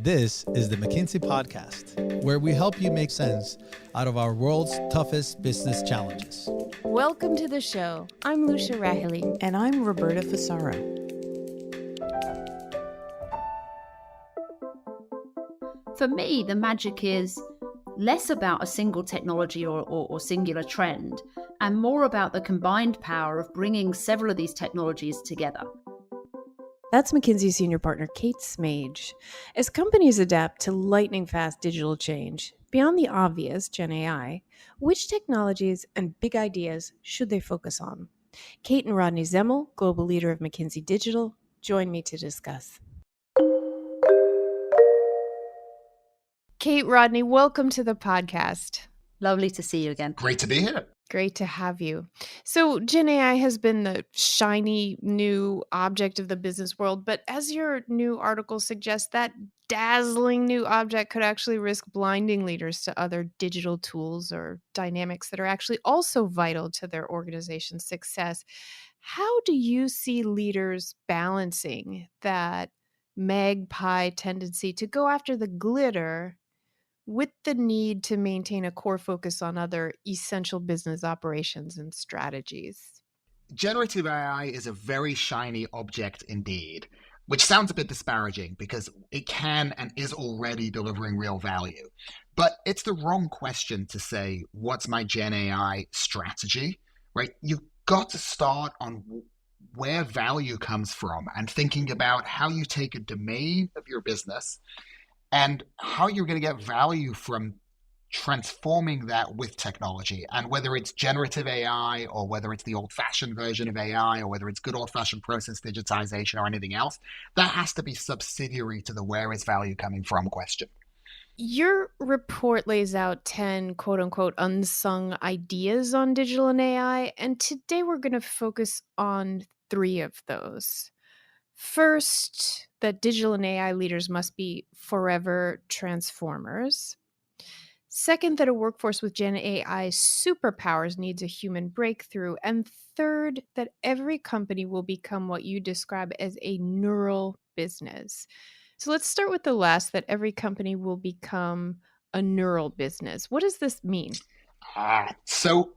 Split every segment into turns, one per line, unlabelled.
This is the McKinsey podcast, where we help you make sense out of our world's toughest business challenges.
Welcome to the show. I'm Lucia Rahili.
And I'm Roberta Fasaro.
For me, the magic is less about a single technology or singular trend, and more about the combined power of bringing several of these technologies together.
That's McKinsey Senior Partner Kate Smage. As companies adapt to lightning-fast digital change, beyond the obvious, Gen AI, which technologies and big ideas should they focus on? Kate and Rodney Zemmel, global leader of McKinsey Digital, join me to discuss.
Kate, Rodney, welcome to the podcast.
Lovely to see you again.
Great to be here.
Great to have you. So Gen AI has been the shiny new object of the business world, but as your new article suggests, that dazzling new object could actually risk blinding leaders to other digital tools or dynamics that are actually also vital to their organization's success. How do you see leaders balancing that magpie tendency to go after the glitter with the need to maintain a core focus on other essential business operations and strategies?
Generative AI is a very shiny object indeed, which sounds a bit disparaging because it can and is already delivering real value. But it's the wrong question to say, what's my Gen AI strategy, right? You've got to start on where value comes from and thinking about how you take a domain of your business and how you're going to get value from transforming that with technology. And whether it's generative AI or whether it's the old-fashioned version of AI or whether it's good old-fashioned process digitization or anything else, that has to be subsidiary to the where is value coming from question.
Your report lays out 10 quote-unquote unsung ideas on digital and AI, and today we're going to focus on 3 of those. First, that digital and AI leaders must be forever transformers. Second, that a workforce with Gen AI superpowers needs a human breakthrough. And third, that every company will become what you describe as a neural business. So let's start with the last, that every company will become a neural business. What does this mean?
So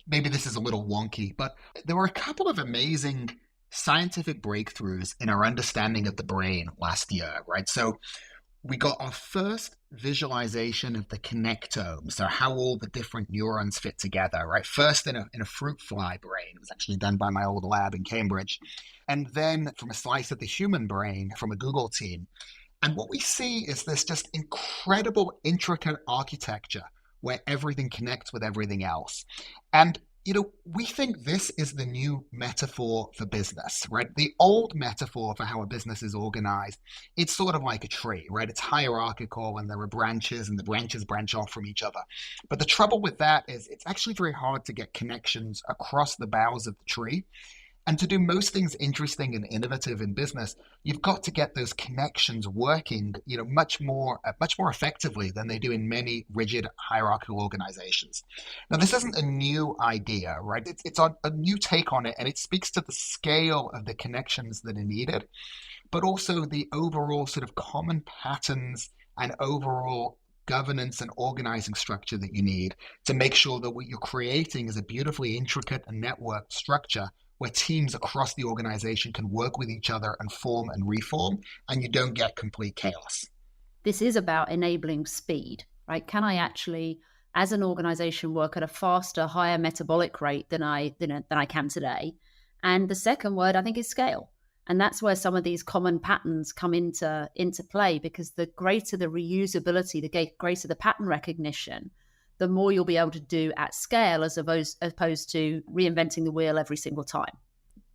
maybe this is a little wonky, but there were a couple of amazing scientific breakthroughs in our understanding of the brain last year, right? So we got our first visualization of the connectome, so how all the different neurons fit together, right? First in a fruit fly brain. It was actually done by my old lab in Cambridge. And then from a slice of the human brain from a Google team. And what we see is this just incredible, intricate architecture where everything connects with everything else. And we think this is the new metaphor for business, right? The old metaphor for how a business is organized, it's sort of like a tree, right? It's hierarchical and there are branches and the branches branch off from each other. But the trouble with that is it's actually very hard to get connections across the boughs of the tree. And to do most things interesting and innovative in business, you've got to get those connections working, much more effectively than they do in many rigid hierarchical organizations. Now, this isn't a new idea, right? It's a new take on it, and it speaks to the scale of the connections that are needed, but also the overall sort of common patterns and overall governance and organizing structure that you need to make sure that what you're creating is a beautifully intricate and networked structure where teams across the organization can work with each other and form and reform, and you don't get complete chaos.
This is about enabling speed, right? Can I actually, as an organization, work at a faster, higher metabolic rate than I can today? And the second word, I think, is scale. And that's where some of these common patterns come into play, because the greater the reusability, the greater the pattern recognition, the more you'll be able to do at scale as opposed to reinventing the wheel every single time.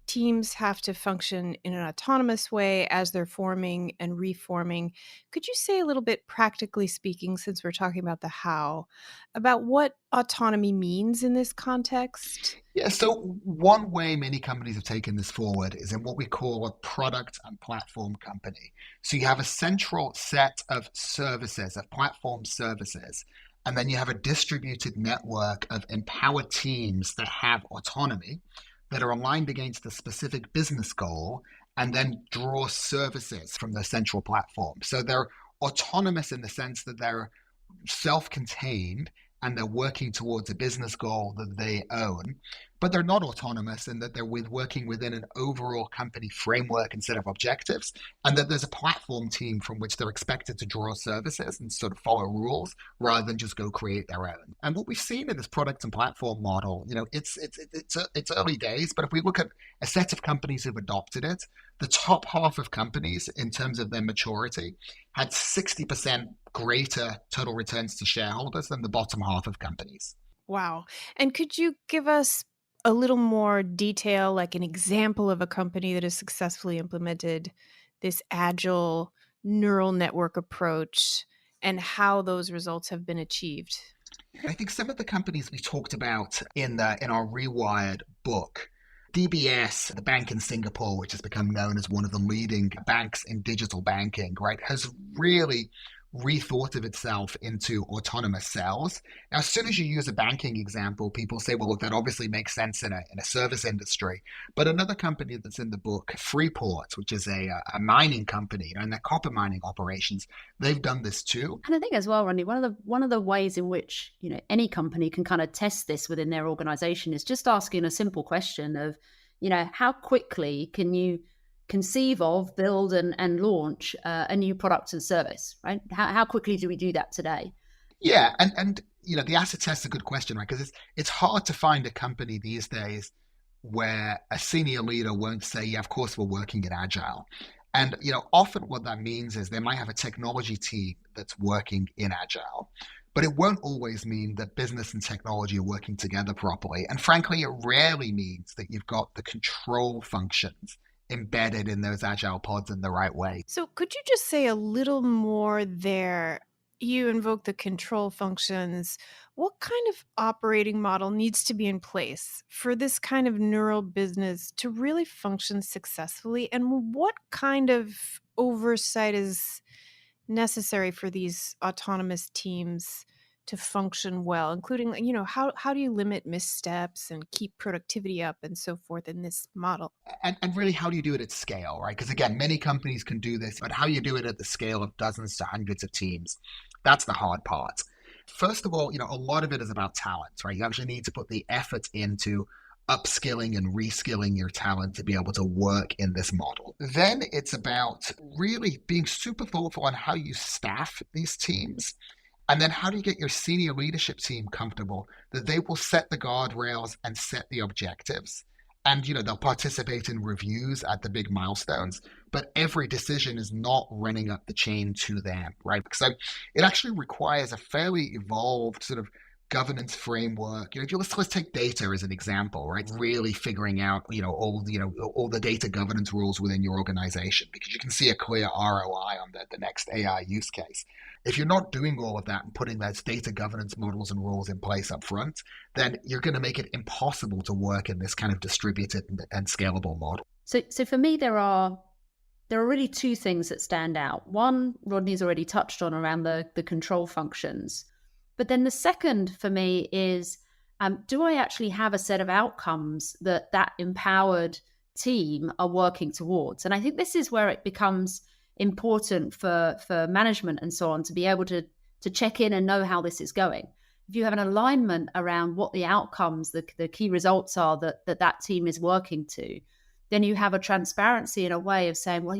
Teams have to function in an autonomous way as they're forming and reforming. Could you say a little bit, practically speaking, since we're talking about the how, about what autonomy means in this context?
Yeah, so one way many companies have taken this forward is in what we call a product and platform company. So you have a central set of services, of platform services, and then you have a distributed network of empowered teams that have autonomy, that are aligned against a specific business goal, and then draw services from the central platform. So they're autonomous in the sense that they're self-contained and they're working towards a business goal that they own, but they're not autonomous in that they're working within an overall company framework and set of objectives, and that there's a platform team from which they're expected to draw services and sort of follow rules rather than just go create their own. And what we've seen in this product and platform model, it's early days, but if we look at a set of companies who've adopted it, the top half of companies in terms of their maturity had 60% greater total returns to shareholders than the bottom half of companies.
Wow. And could you give us a little more detail, like an example of a company that has successfully implemented this agile neural network approach and how those results have been achieved?
I think some of the companies we talked about in our Rewired book, DBS, the bank in Singapore, which has become known as one of the leading banks in digital banking, right, has really rethought of itself into autonomous cells. Now, as soon as you use a banking example, people say, well, that obviously makes sense in a service industry. But another company that's in the book, Freeport, which is a mining company, and their copper mining operations, they've done this too.
And I think as well, Randy, one of the ways in which any company can kind of test this within their organization is just asking a simple question of, how quickly can you conceive of, build and launch a new product and service, right? How quickly do we do that today?
Yeah, and the acid test is a good question, right? Because it's hard to find a company these days where a senior leader won't say, yeah, of course we're working in Agile. And often what that means is they might have a technology team that's working in Agile, but it won't always mean that business and technology are working together properly. And frankly, it rarely means that you've got the control functions embedded in those agile pods in the right way.
So could you just say a little more there? You invoke the control functions. What kind of operating model needs to be in place for this kind of neural business to really function successfully? And what kind of oversight is necessary for these autonomous teams to function well, including, how do you limit missteps and keep productivity up and so forth in this model?
And really, how do you do it at scale, right? Because again, many companies can do this, but how you do it at the scale of dozens to hundreds of teams, that's the hard part. First of all, a lot of it is about talent, right? You actually need to put the effort into upskilling and reskilling your talent to be able to work in this model. Then it's about really being super thoughtful on how you staff these teams. And then how do you get your senior leadership team comfortable that they will set the guardrails and set the objectives? And, they'll participate in reviews at the big milestones, but every decision is not running up the chain to them, right? So it actually requires a fairly evolved sort of governance framework. If let's take data as an example, right? Really figuring out, all the data governance rules within your organization, because you can see a clear ROI on the next AI use case. If you're not doing all of that and putting those data governance models and rules in place up front, then you're going to make it impossible to work in this kind of distributed and scalable model.
So for me, there are really two things that stand out. One, Rodney's already touched on around the control functions. But then the second for me is, do I actually have a set of outcomes that empowered team are working towards? And I think this is where it becomes important for management and so on to be able to check in and know how this is going. If you have an alignment around what the outcomes, the key results are that team is working to, then you have a transparency in a way of saying, well,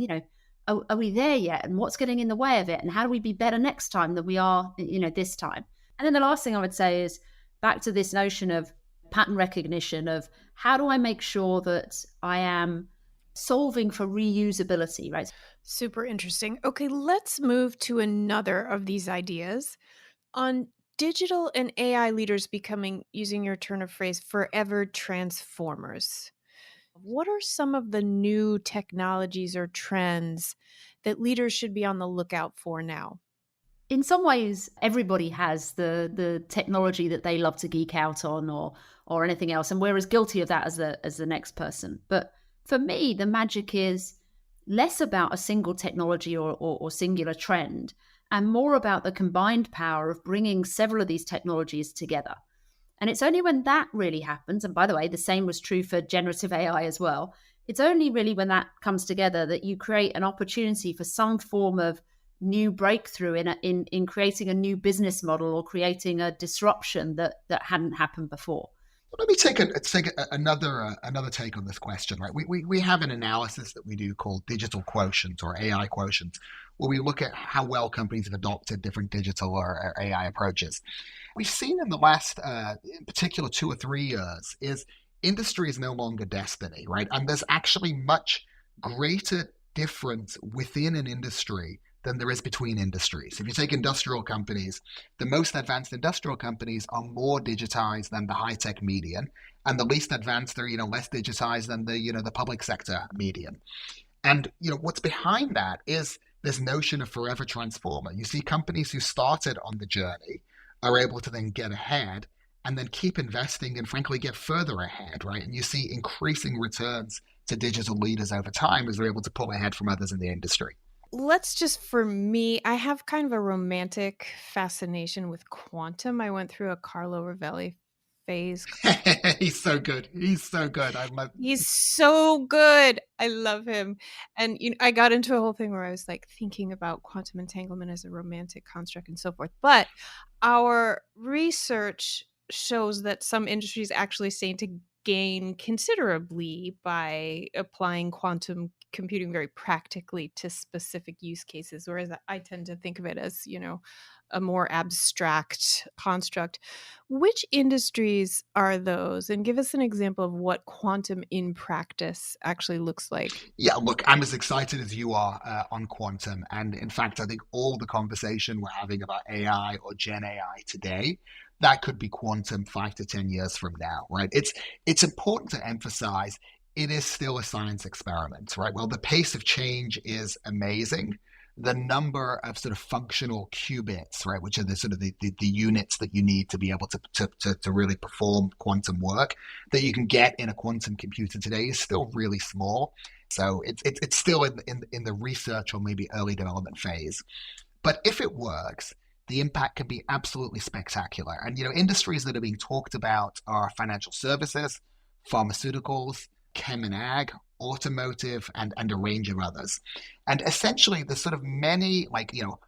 are we there yet? And what's getting in the way of it? And how do we be better next time than we are, this time? And then the last thing I would say is back to this notion of pattern recognition of how do I make sure that I am solving for reusability, right?
Super interesting. Okay, let's move to another of these ideas on digital and AI leaders becoming, using your turn of phrase, forever transformers. What are some of the new technologies or trends that leaders should be on the lookout for now?
In some ways, everybody has the technology that they love to geek out on or anything else, and we're as guilty of that as the next person. But for me, the magic is less about a single technology or singular trend, and more about the combined power of bringing several of these technologies together. And it's only when that really happens, and by the way, the same was true for generative AI as well, it's only really when that comes together that you create an opportunity for some form of new breakthrough in creating a new business model or creating a disruption that hadn't happened before.
Let me take another take on this question. Right, we have an analysis that we do called digital quotient or AI quotient, where we look at how well companies have adopted different digital or AI approaches. We've seen in the last, in particular, 2 or 3 years, is industry is no longer destiny, right? And there's actually much greater difference within an industry than there is between industries. If you take industrial companies, the most advanced industrial companies are more digitized than the high-tech median, and the least advanced are, less digitized than the public sector median. And, what's behind that is this notion of forever transformer. You see companies who started on the journey are able to then get ahead and then keep investing and frankly get further ahead, right? And you see increasing returns to digital leaders over time as they're able to pull ahead from others in the industry.
Let's just, for me, I have kind of a romantic fascination with quantum. I went through a Carlo Rovelli phase.
He's so good. He's so good.
He's so good. I love him. And I got into a whole thing where I was like thinking about quantum entanglement as a romantic construct and so forth. But our research shows that some industries actually stand to gain considerably by applying quantum computing very practically to specific use cases, whereas I tend to think of it as, a more abstract construct. Which industries are those? And give us an example of what quantum in practice actually looks like.
Yeah, look, I'm as excited as you are on quantum. And in fact, I think all the conversation we're having about AI or Gen AI today, that could be quantum 5 to 10 years from now, right? It's important to emphasize it is still a science experiment, right? Well, the pace of change is amazing. The number of sort of functional qubits, right, which are the sort of the units that you need to be able to really perform quantum work that you can get in a quantum computer today is still really small. So it's still in the research or maybe early development phase. But if it works, the impact can be absolutely spectacular. And, industries that are being talked about are financial services, pharmaceuticals, chem and ag, automotive, and a range of others. And essentially, there's sort of many,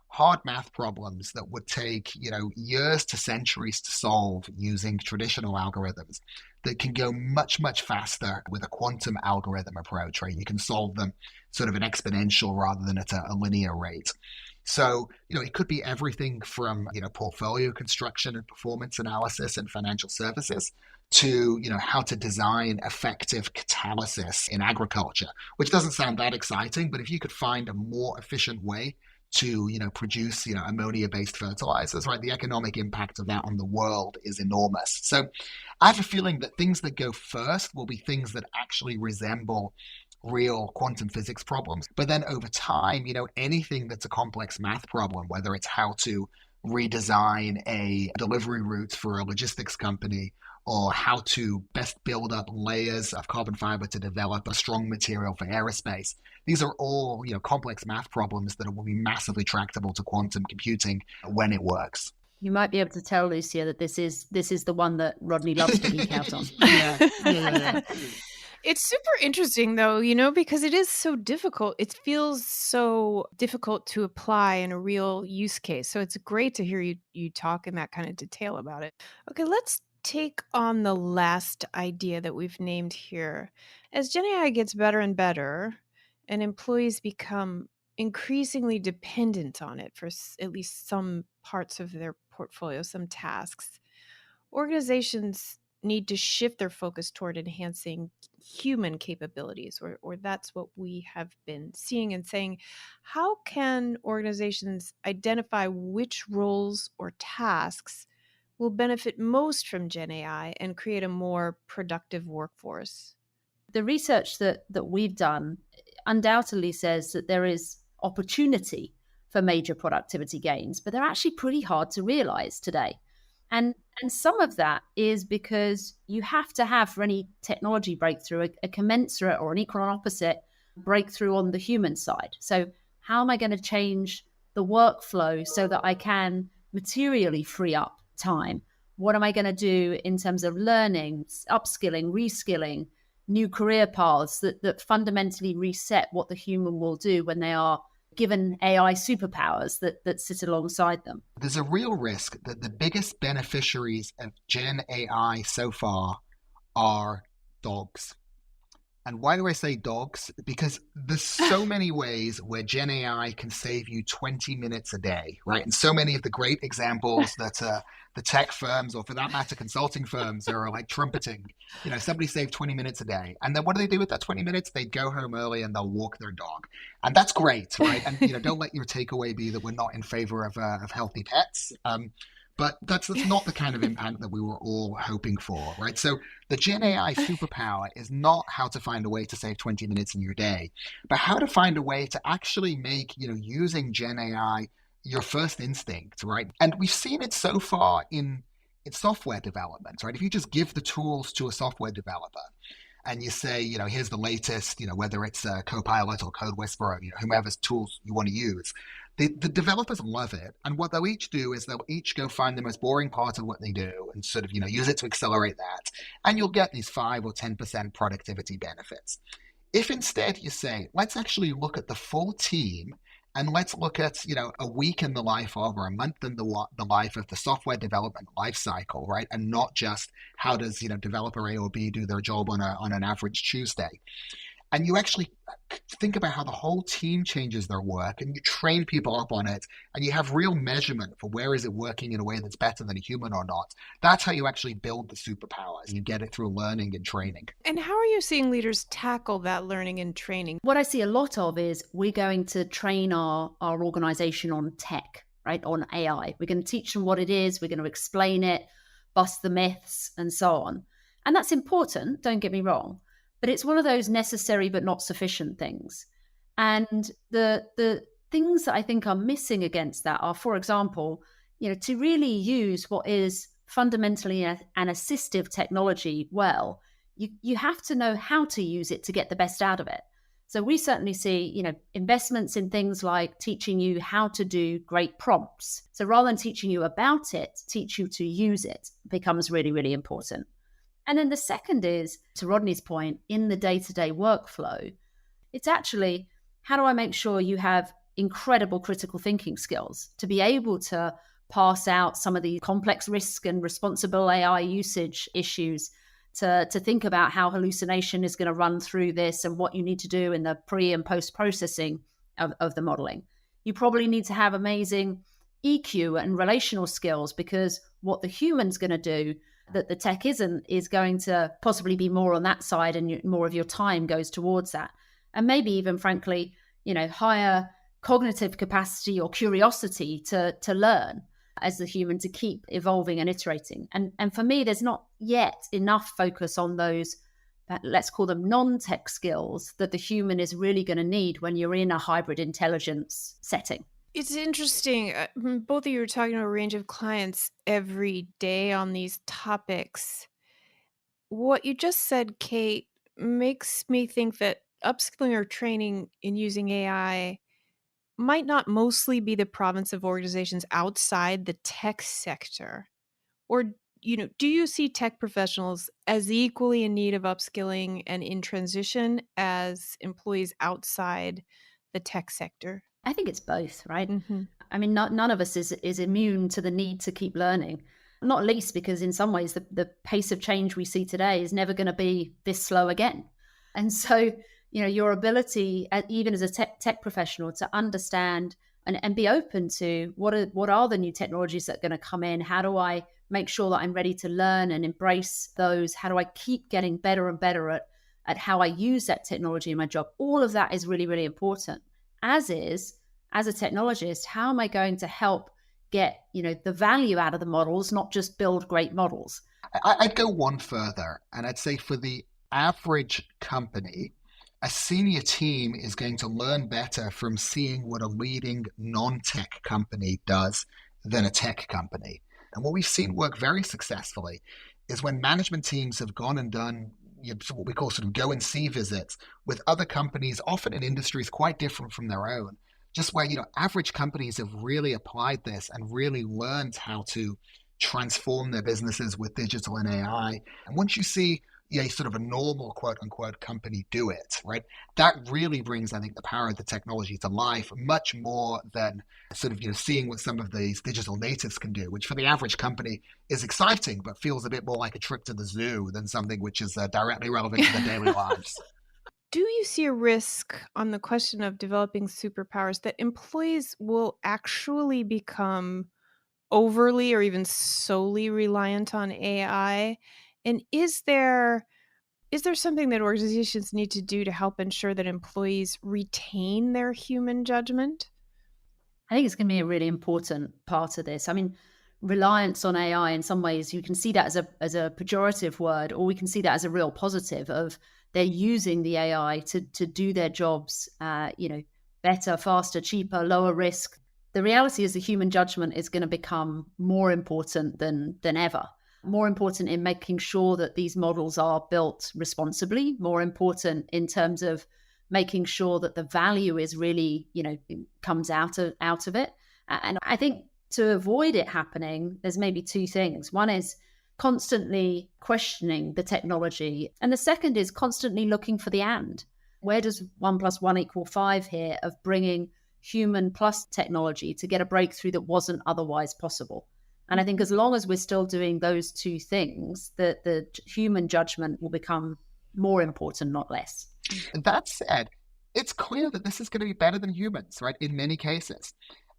hard math problems that would take, years to centuries to solve using traditional algorithms that can go much, much faster with a quantum algorithm approach, right? You can solve them sort of an exponential rather than at a linear rate. So, it could be everything from, portfolio construction and performance analysis and financial services to, how to design effective catalysis in agriculture, which doesn't sound that exciting, but if you could find a more efficient way to, produce, ammonia-based fertilizers, right, the economic impact of that on the world is enormous. So I have a feeling that things that go first will be things that actually resemble real quantum physics problems. But then over time, anything that's a complex math problem, whether it's how to redesign a delivery route for a logistics company or how to best build up layers of carbon fiber to develop a strong material for aerospace. These are all, complex math problems that will be massively tractable to quantum computing when it works.
You might be able to tell, Lucia, that this is the one that Rodney loves to geek out on.
Yeah.
It's super interesting, though, because it is so difficult. It feels so difficult to apply in a real use case. So it's great to hear you talk in that kind of detail about it. Okay, let's take on the last idea that we've named here. As Gen AI gets better and better, and employees become increasingly dependent on it for at least some parts of their portfolio, some tasks, organizations need to shift their focus toward enhancing human capabilities, or that's what we have been seeing and saying. How can organizations identify which roles or tasks will benefit most from Gen AI and create a more productive workforce?
The research that we've done undoubtedly says that there is opportunity for major productivity gains, but they're actually pretty hard to realize today. And some of that is because you have to have, for any technology breakthrough, a commensurate or an equal and opposite breakthrough on the human side. So how am I going to change the workflow so that I can materially free up time? What am I going to do in terms of learning, upskilling, reskilling new career paths that fundamentally reset what the human will do when they are given AI superpowers that sit alongside them.
There's a real risk that the biggest beneficiaries of Gen AI so far are dogs. And why do I say dogs? Because there's so many ways where Gen AI can save you 20 minutes a day, right? And so many of the great examples that the tech firms, or for that matter, consulting firms, are like trumpeting. Somebody saved 20 minutes a day. And then what do they do with that 20 minutes? They go home early and they'll walk their dog. And that's great, right? And, don't let your takeaway be that we're not in favor of healthy pets. But that's not the kind of impact that we were all hoping for, right? So the Gen AI superpower is not how to find a way to save 20 minutes in your day, but how to find a way to actually make, using Gen AI your first instinct, right? And we've seen it so far in software development, right? If you just give the tools to a software developer and you say, here's the latest, whether it's Copilot or Code Whisperer, whomever's tools you want to use, the developers love it. And what they'll each do is they'll each go find the most boring part of what they do and sort of, use it to accelerate that. And you'll get these 5 or 10% productivity benefits. If instead you say, let's actually look at the full team and let's look at, a week in the life of, or a month in the life of the software development life cycle, right? And not just how does, developer A or B do their job on an average Tuesday. And you actually think about how the whole team changes their work and you train people up on it and you have real measurement for where is it working in a way that's better than a human or not. That's how you actually build the superpowers. You get it through learning and training.
And how are you seeing leaders tackle that learning and training?
What I see a lot of is we're going to train our organization on tech, right? On AI. We're going to teach them what it is. We're going to explain it, bust the myths and so on. And that's important, don't get me wrong. But it's one of those necessary but not sufficient things. And the things that I think are missing against that are, for example, to really use what is fundamentally an assistive technology well, you have to know how to use it to get the best out of it. So we certainly see, investments in things like teaching you how to do great prompts. So rather than teaching you about it, teach you to use it becomes really, really important. And then the second is, to Rodney's point, in the day-to-day workflow, it's actually, how do I make sure you have incredible critical thinking skills to be able to parse out some of the complex risk and responsible AI usage issues, to think about how hallucination is going to run through this and what you need to do in the pre and post processing of the modeling. You probably need to have amazing EQ and relational skills, because what the human's going to do that the tech isn't is going to possibly be more on that side, and more of your time goes towards that. And maybe even, frankly, higher cognitive capacity or curiosity to learn as the human, to keep evolving and iterating. And for me, there's not yet enough focus on those, let's call them non-tech skills, that the human is really going to need when you're in a hybrid intelligence setting.
It's interesting. Both of you are talking to a range of clients every day on these topics. What you just said, Kate, makes me think that upskilling or training in using AI might not mostly be the province of organizations outside the tech sector. Or, do you see tech professionals as equally in need of upskilling and in transition as employees outside the tech sector?
I think it's both, right?
Mm-hmm.
I mean, none of us is immune to the need to keep learning, not least because in some ways the pace of change we see today is never going to be this slow again. And so, your ability, even as a tech professional, to understand and be open to what are the new technologies that are going to come in? How do I make sure that I'm ready to learn and embrace those? How do I keep getting better and better at how I use that technology in my job? All of that is really, really important. As a technologist, how am I going to help get, the value out of the models, not just build great models?
I'd go one further, and I'd say for the average company, a senior team is going to learn better from seeing what a leading non-tech company does than a tech company. And what we've seen work very successfully is when management teams have gone and done what we call sort of go and see visits with other companies, often in industries quite different from their own, just where, average companies have really applied this and really learned how to transform their businesses with digital and AI. And once you see sort of a normal quote unquote company do it, right? That really brings, I think, the power of the technology to life much more than sort of, seeing what some of these digital natives can do, which for the average company is exciting, but feels a bit more like a trip to the zoo than something which is directly relevant to their daily lives.
Do you see a risk on the question of developing superpowers that employees will actually become overly or even solely reliant on AI? And is there something that organizations need to do to help ensure that employees retain their human judgment?
I think it's going to be a really important part of this. I mean, reliance on AI in some ways, you can see that as a pejorative word, or we can see that as a real positive of they're using the AI to do their jobs, better, faster, cheaper, lower risk. The reality is the human judgment is going to become more important than ever. More important in making sure that these models are built responsibly, more important in terms of making sure that the value is really, comes out of it. And I think to avoid it happening, there's maybe two things. One is constantly questioning the technology. And the second is constantly looking for the and. Where does 1 + 1 = 5 here of bringing human plus technology to get a breakthrough that wasn't otherwise possible? And I think as long as we're still doing those two things, the human judgment will become more important, not less.
That said, it's clear that this is going to be better than humans, right, in many cases.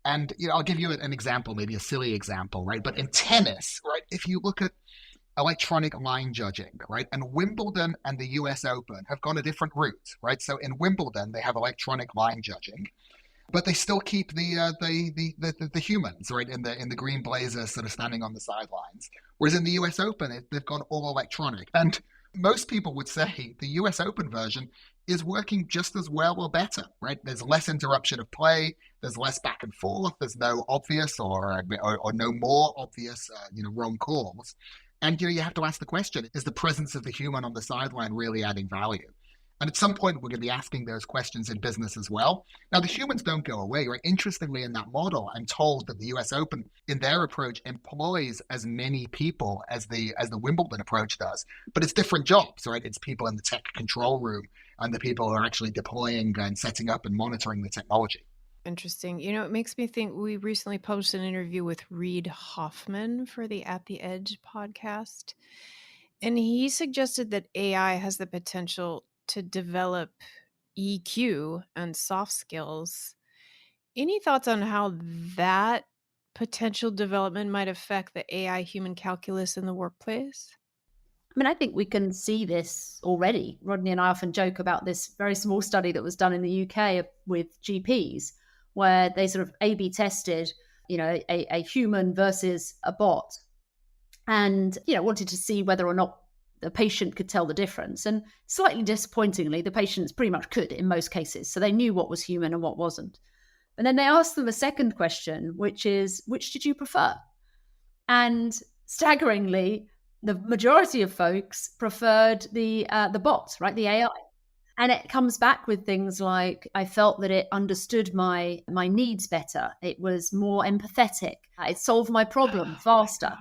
And I'll give you an example, maybe a silly example, right? But in tennis, right, if you look at electronic line judging, right, and Wimbledon and the US Open have gone a different route, right? So in Wimbledon, they have electronic line judging, but they still keep the humans, right, in the green blazers sort of standing on the sidelines. Whereas in the US Open, they've gone all electronic. And most people would say the US Open version is working just as well or better, right? There's less interruption of play, there's less back and forth, there's no obvious or no more obvious, wrong calls. And you have to ask the question: is the presence of the human on the sideline really adding value? And at some point, we're going to be asking those questions in business as well. Now, the humans don't go away, right? Interestingly, in that model, I'm told that the US Open, in their approach, employs as many people as the Wimbledon approach does, but it's different jobs, right? It's people in the tech control room and the people who are actually deploying and setting up and monitoring the technology.
Interesting. It makes me think we recently published an interview with Reid Hoffman for the At the Edge podcast. And he suggested that AI has the potential to develop EQ and soft skills. Any thoughts on how that potential development might affect the AI human calculus in the workplace?
I mean, I think we can see this already. Rodney and I often joke about this very small study that was done in the UK with GPs, where they sort of A/B tested, a human versus a bot, and wanted to see whether or not the patient could tell the difference. And slightly disappointingly, the patients pretty much could in most cases. So they knew what was human and what wasn't. And then they asked them a second question, which is, which did you prefer? And staggeringly, the majority of folks preferred the bot, right, the AI. And it comes back with things like, I felt that it understood my needs better. It was more empathetic. It solved my problem faster.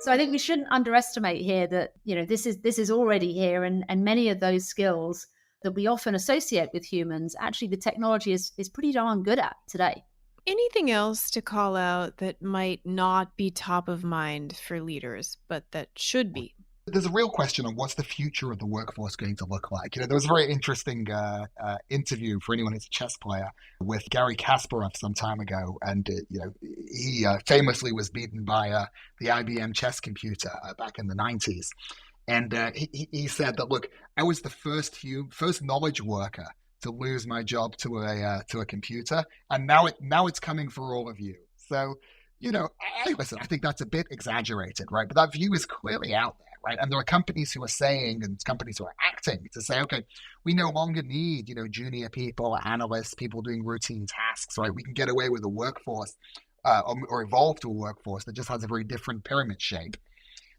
So I think we shouldn't underestimate here that, this is already here. And many of those skills that we often associate with humans, actually the technology is pretty darn good at today.
Anything else to call out that might not be top of mind for leaders, but that should be?
There's a real question on what's the future of the workforce going to look like. There was a very interesting interview for anyone who's a chess player with Garry Kasparov some time ago, and he famously was beaten by the IBM chess computer back in the 90s. And he said that, look, I was the first knowledge worker to lose my job to a computer, and now it's coming for all of you. So, I think that's a bit exaggerated, right? But that view is clearly out there. Right. And there are companies who are saying, and companies who are acting to say, okay, we no longer need, junior people, analysts, people doing routine tasks, right? We can get away with a workforce or evolve to a workforce that just has a very different pyramid shape.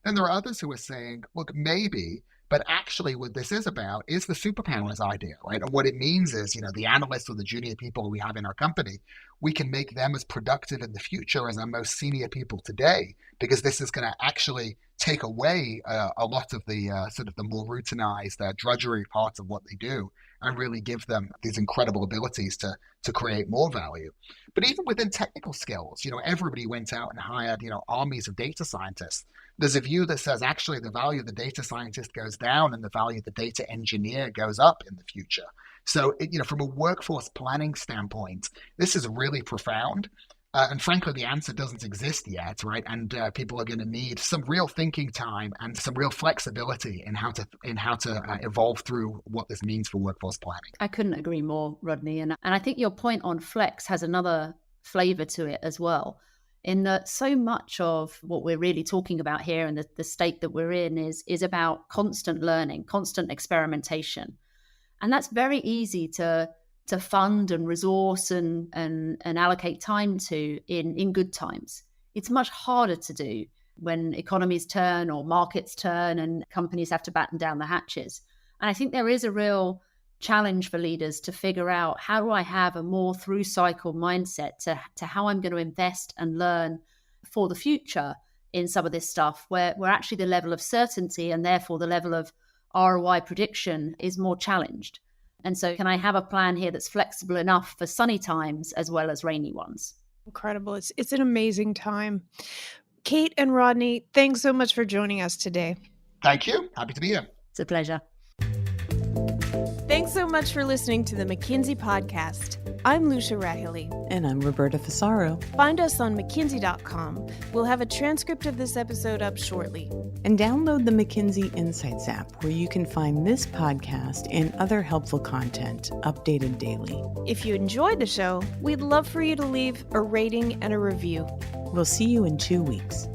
Then there are others who are saying, look, maybe But actually what this is about is the superpowers idea, right? And what it means is, the analysts or the junior people we have in our company, we can make them as productive in the future as our most senior people today, because this is going to actually take away a lot of the sort of the more routinized drudgery parts of what they do, and really give them these incredible abilities to create more value. But even within technical skills, everybody went out and hired, armies of data scientists. There's a view that says actually the value of the data scientist goes down and the value of the data engineer goes up in the future. So, from a workforce planning standpoint, this is really profound. And frankly, the answer doesn't exist yet, right? And people are going to need some real thinking time and some real flexibility in how to evolve through what this means for workforce planning.
I couldn't agree more, Rodney. And I think your point on flex has another flavor to it as well, in that so much of what we're really talking about here and the state that we're in is about constant learning, constant experimentation. And that's very easy to fund and resource and allocate time to in good times. It's much harder to do when economies turn or markets turn and companies have to batten down the hatches. And I think there is a real challenge for leaders to figure out, how do I have a more through cycle mindset to how I'm going to invest and learn for the future in some of this stuff where actually the level of certainty and therefore the level of ROI prediction is more challenged. And so can I have a plan here that's flexible enough for sunny times as well as rainy ones?
Incredible. It's an amazing time. Kate and Rodney, thanks so much for joining us today.
Thank you. Happy to be here.
It's a pleasure.
Thanks so much for listening to the McKinsey podcast. I'm Lucia Rahili.
And I'm Roberta Fasaro.
Find us on McKinsey.com. We'll have a transcript of this episode up shortly.
And download the McKinsey Insights app, where you can find this podcast and other helpful content updated daily.
If you enjoyed the show, we'd love for you to leave a rating and a review.
We'll see you in 2 weeks.